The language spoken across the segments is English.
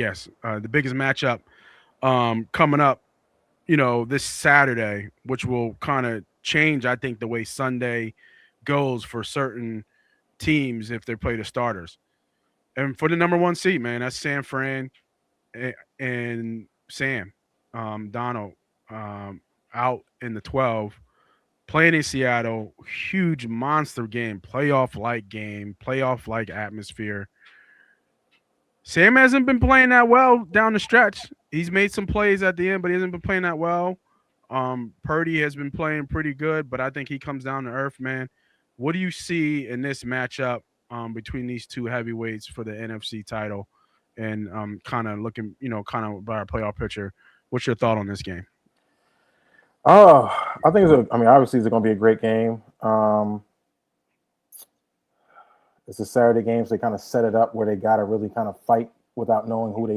Yes, the biggest matchup coming up, this Saturday, which will kind of change, I think, the way Sunday goes for certain teams if they play the starters. And for the number one seed, man, that's San Fran and Sam Donald out in the 12, playing in Seattle. Huge monster game, playoff like atmosphere. Sam hasn't been playing that well down the stretch. He's made some plays at the end, but he hasn't been playing that well. Purdy has been playing pretty good, but I think he comes down to earth, man. What do you see in this matchup between these two heavyweights for the NFC title? And kind of looking, kind of by our playoff picture. What's your thought on this game? Oh, I think I mean, obviously, it's going to be a great game. It's a Saturday game, so they kind of set it up where they got to really kind of fight without knowing who they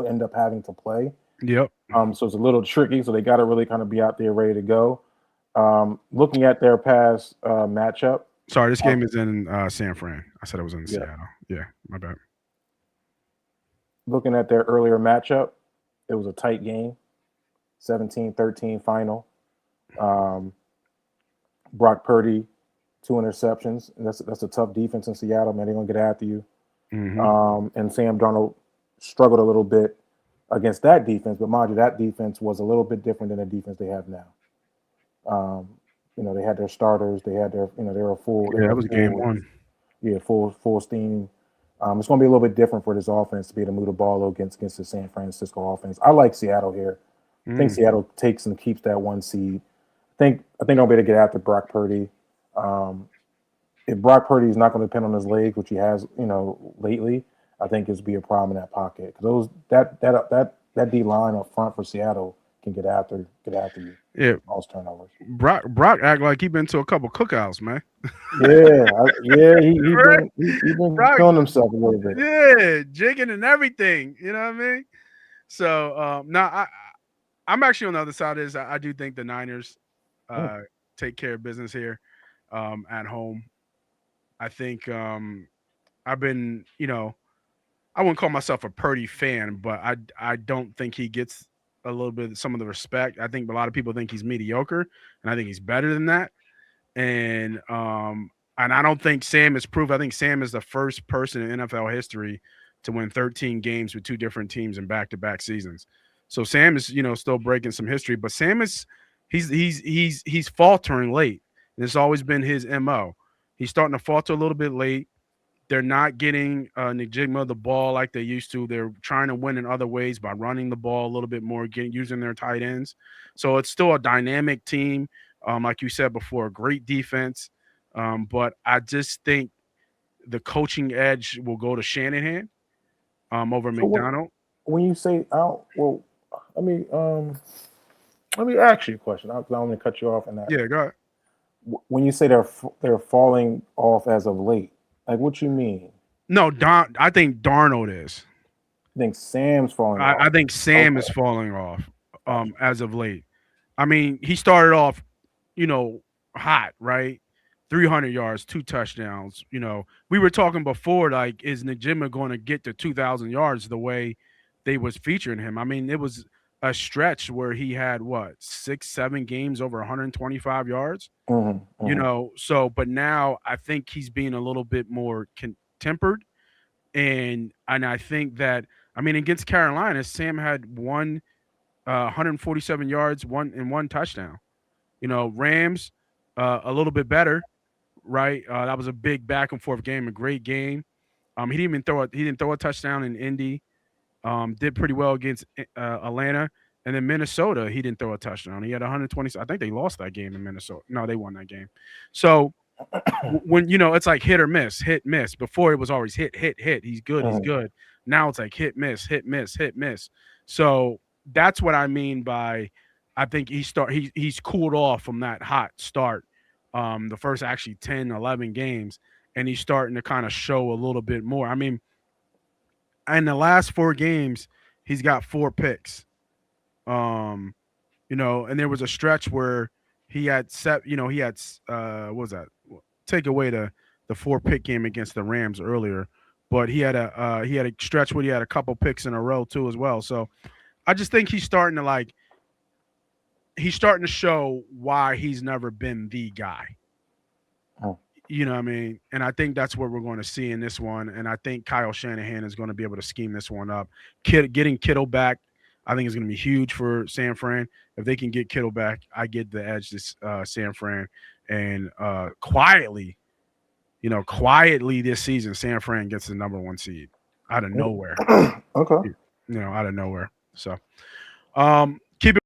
end up having to play. Yep. So it's a little tricky. So they got to really kind of be out there ready to go. Looking at their past matchup. Sorry, this game is in San Fran. I said it was in Yeah. Seattle. Yeah, my bad. Looking at their earlier matchup, it was a tight game, 17-13 final. Brock Purdy, 2 interceptions. And that's a tough defense in Seattle, man. They're going to get after you. Mm-hmm. And Sam Darnold struggled a little bit against that defense, but mind you, that defense was a little bit different than the defense they have now. They had their starters, they had their, they were full. Yeah, that was game one. Yeah, full steam. It's going to be a little bit different for this offense to be able to move the ball against the San Francisco offense. I like Seattle here. I think Seattle takes and keeps that 1 seed. I think they'll be able to get after Brock Purdy. If Brock Purdy is not going to depend on his legs, which he has, lately, I think it's be a problem in that pocket. Because that D line up front for Seattle can get after you. Yeah, All turnovers. Brock act like he been to a couple cookouts, man. He's been killing himself a little bit. Yeah, jigging and everything. You know what I mean? So now I'm actually on the other side. Is I do think the Niners take care of business here at home. I think I've been, I wouldn't call myself a Purdy fan, but I don't think he gets a little bit some of the respect. I think a lot of people think he's mediocre, and I think he's better than that. And I don't think Sam is proof. I think Sam is the first person in NFL history to win 13 games with two different teams in back-to-back seasons. So Sam is, still breaking some history, but Sam is he's faltering late. And it's always been his MO. He's starting to falter a little bit late. They're not getting Njigma the ball like they used to. They're trying to win in other ways by running the ball a little bit more, using their tight ends. So it's still a dynamic team. Like you said before, great defense. But I just think the coaching edge will go to Shanahan over McDonald. When you say out, well, let me ask you a question. I don't want to cut you off in that. Yeah, go ahead. When you say they're falling off as of late, like what you mean? No, I think Darnold is. I think Sam's falling off. I think Sam is falling off as of late. I mean, he started off, hot, right? 300 yards, 2 touchdowns. We were talking before, like, is Njigma going to get to 2,000 yards the way they was featuring him? I mean, it was a stretch where he had, 6, 7 games over 125 yards. So, but now I think he's being a little bit more tempered. And I think that, I mean, against Carolina, Sam had 147 yards, one touchdown. Rams, a little bit better, right? That was a big back and forth game, a great game. He didn't throw a touchdown in Indy. Did pretty well against Atlanta, and then Minnesota, he didn't throw a touchdown. He had 120. I think they lost that game in Minnesota. No, they won that game. So when it's like hit or miss, hit miss. Before it was always hit. He's good. He's good. Now it's like hit miss, hit miss, hit miss. So that's what I mean by I think he's cooled off from that hot start. The first actually 10, 11 games, and he's starting to kind of show a little bit more. I mean, in the last 4 games, he's got 4 picks. And there was a stretch where he had what was that? Take away the 4 pick game against the Rams earlier, but he had a stretch where he had a couple picks in a row too as well. So I just think he's starting to show why he's never been the guy. Oh. You know what I mean? And I think that's what we're going to see in this one. And I think Kyle Shanahan is going to be able to scheme this one up. Getting Kittle back, I think is going to be huge for San Fran. If they can get Kittle back, I get the edge this San Fran. And quietly this season, San Fran gets the number 1 seed out of nowhere. Okay. Out of nowhere. So keep it.